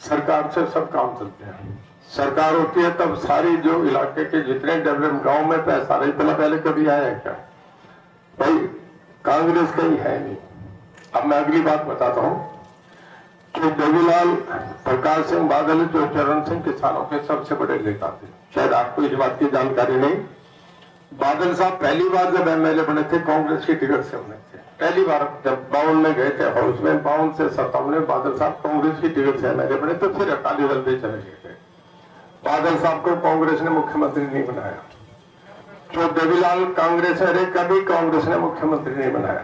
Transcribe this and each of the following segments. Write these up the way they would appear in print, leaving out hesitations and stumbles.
सरकार से सब काम चलते हैं। सरकार होती है तब सारी जो इलाके के जितने डेवलप गांव में पैसा नहीं पहले कभी आया है क्या भाई? कांग्रेस कहीं है नहीं। अब मैं अगली बात बताता हूं कि देवीलाल प्रकाश सिंह बादल जो चरण सिंह किसानों के सबसे बड़े नेता थे, शायद आपको इस बात की जानकारी नहीं। बादल साहब पहली बार जब एमएलए बने थे कांग्रेस की टिकट से बने थे, पहली बार जब 52 में गए थे हाउस में, 52 से 57 में बादल साहब कांग्रेस की टिकट से एमएलए बने, तो फिर अकाली दल पे चले गए थे। बादल साहब को कांग्रेस ने मुख्यमंत्री नहीं बनाया। जो देवीलाल कांग्रेस में रहे कभी कांग्रेस ने मुख्यमंत्री नहीं बनाया।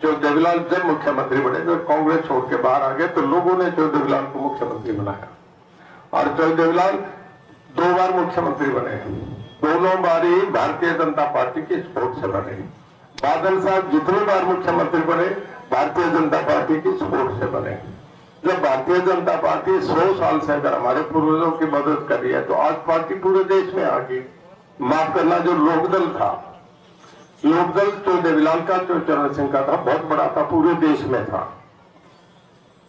जो देवीलाल जब मुख्यमंत्री बने, जब कांग्रेस छोड़ के बाहर आ गए तो लोगों ने जो देवीलाल को मुख्यमंत्री बनाया। और जो देवीलाल 2 बार मुख्यमंत्री बने, दोनों बारी भारतीय जनता पार्टी की सपोर्ट से बने। बादल साहब जितनी बार मुख्यमंत्री बने भारतीय जनता पार्टी की सपोर्ट से बने। जब भारतीय जनता पार्टी 100 साल से अगर हमारे पूर्वजों की मदद कर रही है तो आज पार्टी पूरे देश में आ गई। माफ करना, जो लोकदल था, लोकदल जो देवीलाल का, जो चरण सिंह का था, बहुत बड़ा था, पूरे देश में था।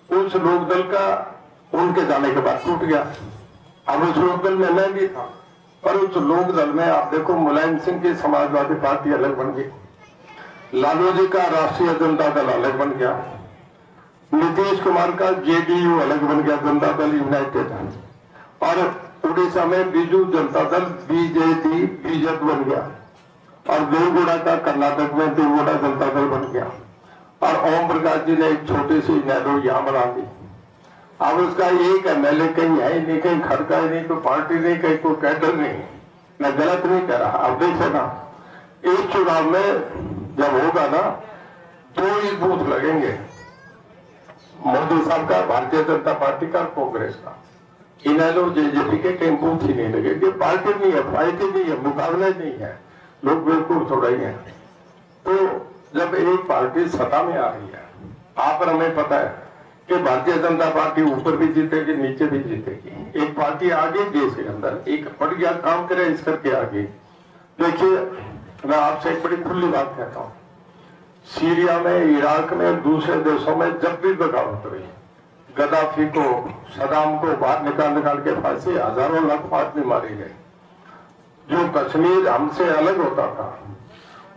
उस लोकदल का उनके जाने के बाद टूट गया। अब उस लोकदल में मैं भी था, पर उस लोकदल में आप देखो मुलायम सिंह की समाजवादी पार्टी अलग बन गई, लालू जी का राष्ट्रीय जनता दल अलग बन गया, नीतीश कुमार का जेडीयू अलग बन गया, जनता दल यूनाइटेड, और उड़ीसा में बीजू जनता दल बीजेपी बन गया, और देवगौड़ा का कर्नाटक में देवगौड़ा जनता दल बन गया, और ओम प्रकाश जी ने एक छोटी सी नेहरू यहां बना दी। अब उसका एक एमएलए कहीं है नहीं, कहीं खड़का ही नहीं, कोई पार्टी नहीं, कहीं कोई कैडर नहीं। मैं गलत नहीं कह रहा। अब देखे ना, इस चुनाव में जब होगा ना 2 ही बूथ लगेंगे, मोदी साहब का, भारतीय जनता पार्टी का, कांग्रेस का। इनेलो जेजेपी के कहीं बूथ ही नहीं लगेंगे। पार्टी नहीं है, फाइट नहीं है, मुकाबला नहीं है, लोग बिल्कुल थोड़ा ही है। तो जब एक पार्टी सत्ता में आ रही है, आप और हमें पता है कि भारतीय जनता पार्टी ऊपर भी जीतेगी, नीचे भी जीतेगी। एक पार्टी आगे देश के अंदर एक बढ़िया काम करे, इस करके आगे। देखिए, मैं आपसे एक बड़ी खुली बात कहता हूं, सीरिया में, इराक में, दूसरे देशों में जब भी बगावत हुई, गद्दाफी को, सदाम को बाहर निकाल के फांसी, हजारों लाख आदमी मारे गए। जो कश्मीर हमसे अलग होता था,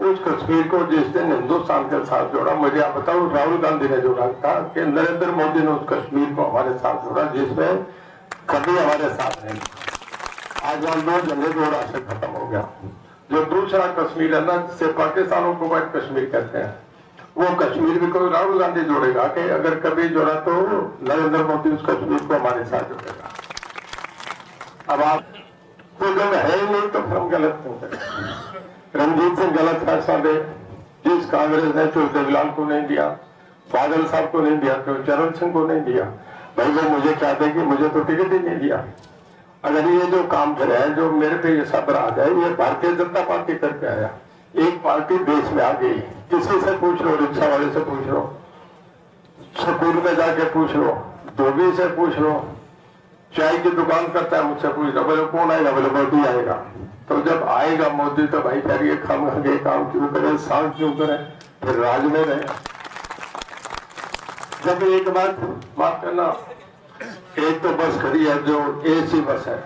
उस कश्मीर को जिस दिन हिंदुस्तान के साथ जोड़ा, मुझे आप बताओ, राहुल गांधी ने जोड़ा था कि नरेंद्र मोदी ने उस कश्मीर को हमारे साथ जोड़ा, जिसमें कभी हमारे साथ नहीं। आज वहां 2 जंगे जोड़ा से खत्म हो गया। जो दूसरा कश्मीर है ना, जिसे पाकिस्तान को वाइट कश्मीर कहते हैं, वो कश्मीर भी कोई राहुल गांधी जोड़ेगा कि अगर कभी जोड़ा तो नरेंद्र मोदी उस कश्मीर को हमारे साथ जोड़ेगा। अब आप तो जब है ही नहीं तो फिर हम गलत क्यों करें? रणजीत सिंह गलत फैसला दे, जिस कांग्रेस ने तो देवीलाल को नहीं दिया, बादल साहब को नहीं दिया, तो चरण सिंह को नहीं दिया, भाई वो मुझे क्या देगी? मुझे तो टिकट ही नहीं दिया। अगर ये जो काम करे है, जो मेरे पे ये सब आ जाए, ये भारतीय जनता पार्टी करके आया। एक पार्टी देश में आ गई, किसी से पूछ लो, रिक्शा वाले से पूछ लो, स्कूल में जाके पूछ लो, धोबी से पूछ लो, चाय की दुकान करता है, मुझसे पूछ लो, बोले कौन आएगा? बोले मोदी आएगा। तो जब आएगा मोदी तो भाई फिर ये काम क्यों करे, सांस क्यों करे, फिर राज में रहे। जब एक बात माफ करना, एक तो बस खड़ी है जो एसी बस है,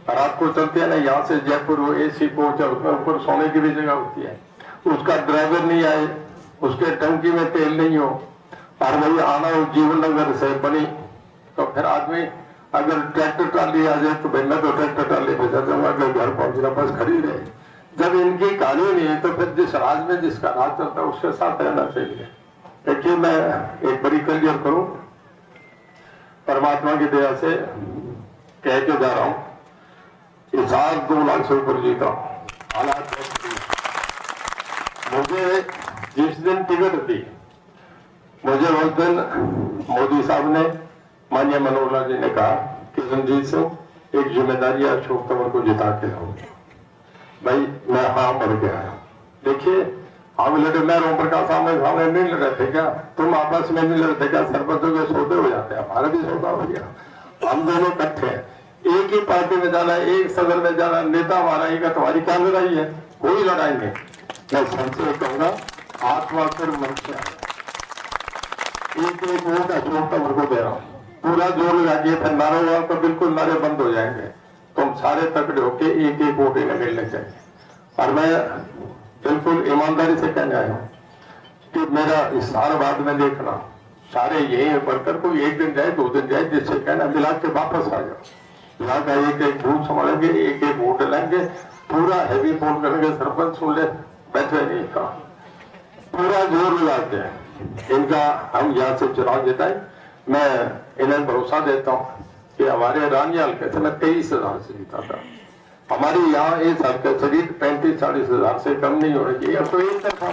रात को चलती है ना, यहाँ से जयपुर, वो एसी कोच है, उसमें ऊपर सोने की भी जगह होती है, उसका ड्राइवर नहीं आए, उसके टंकी में तेल नहीं हो, और वही आना हो जीवन नगर से बनी, तो फिर आदमी अगर ट्रैक्टर ट्राली आ जाए तो भाई मैं तो ट्रैक्टर ट्राली पे जाता हूँ, अगर घर पहुंचना बस खड़ी रहे। जब इनकी कहानी नहीं है तो फिर जिस राज में जिसका राज चलता है उसके साथ रहना चाहिए। देखिए, मैं एक बड़ी क्लियर करूं, परमात्मा की दया से कह के जा रहा हूं, इस साल 2 लाख से ऊपर जीता। हालात मुझे जिस दिन टिकट दी, मुझे उस दिन मोदी साहब ने, माननीय मनोहर लाल जी ने कहा कि रणजीत सिंह एक जिम्मेदारी अशोक तंवर को जिता के लाओ। भाई मैं हाँ मर गया। देखिए, हम लड़े, मैं ओम प्रकाश सामने नहीं लड़ रहे थे क्या? तुम आपस में नहीं लड़ते क्या? सरपंचों के सौदे हो जाते हैं, हमारा भी सौदा हो गया। हम दोनों इकट्ठे हैं, एक ही पार्टी में जाना, एक सदन में जाना, नेता हमारा एक, तुम्हारी क्या लड़ाई है? कोई लड़ाई नहीं। मैं सबसे कहूंगा, आत्मा कर मनुष्य एक वोट अशोक तंवर को दे रहा हूँ। पूरा जोर लगाइए, फिर नारा हुआ तो बिल्कुल नारे बंद हो जाएंगे। तुम सारे तकड़े होके एक एक वोट इन्हें मिलने चाहिए। और मैं बिल्कुल ईमानदारी से कहने आया हूँ कि मेरा इशाराबाद में देखना, सारे यही वर्कर को एक दिन जाए 2 दिन जाए, जिससे कहना मिला के वापस आ जाओ, मिला का एक एक बूथ संभालेंगे, एक एक वोट लेंगे, पूरा हैवी फोन करेंगे, सरपंच सुन ले बैठे नहीं का, पूरा जोर लगाते हैं इनका हम यहाँ से चुनाव जिताए। मैं इन्हें भरोसा देता हूँ कि हमारे रानी हल्के से मैं 23,000 से जीता था। हमारी यहाँ इस हल्के से 35-40 हजार से कम नहीं होनी चाहिए। अब तो एक तरफा